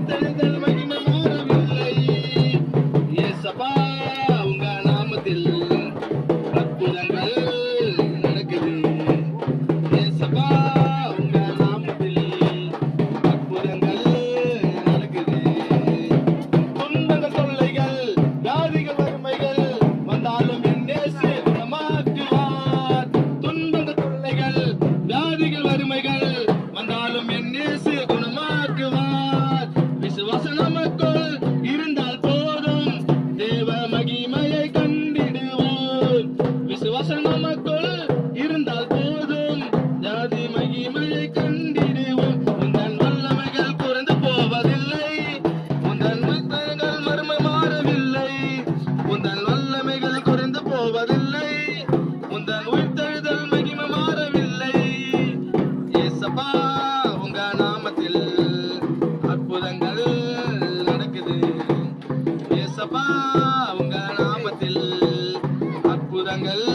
தேர்தல் மகிமை மாறவில்லை. இயேசப்பா உங்க நாமத்தில் அற்புதங்கள் நடக்குது. இயேசப்பா உங்க நாமத்தில் அற்புதங்கள் நடக்குது. துன்பங்கள் தொல்லைகள் வியாதிகள் வறுமைகள் வந்தாலும் என் இயேசு குணமாக்குவார். துன்பங்கள் தொல்லைகள் வியாதிகள் வறுமைகள் வந்தாலும் என் இயேசு குணமாக்குவார். விசுவாசம் நமக்குள் இருந்தால் போதும் தேவ மகிமையை கண்டிடுவோம். விசுவாசம் நமக்குள் இருந்தால் போதும் ஜாதி மகிமையை கண்டிடுவோம். உந்தன் வல்லமைகள் குறைந்து போவதில்லை. உந்தன் மத்தங்கள் மர்ம மாறவில்லை. உந்தன் வல்லமைகள் குறைந்து போவதில்லை. உந்தன் உயிர்த்தெழுதல் மகிமை மாறவில்லை. இயேசப்பா உங்க நாமத்தில் அற்புதங்கள் நடக்குது. இயேசப்பா உங்க நாமத்தில் அற்புதங்கள்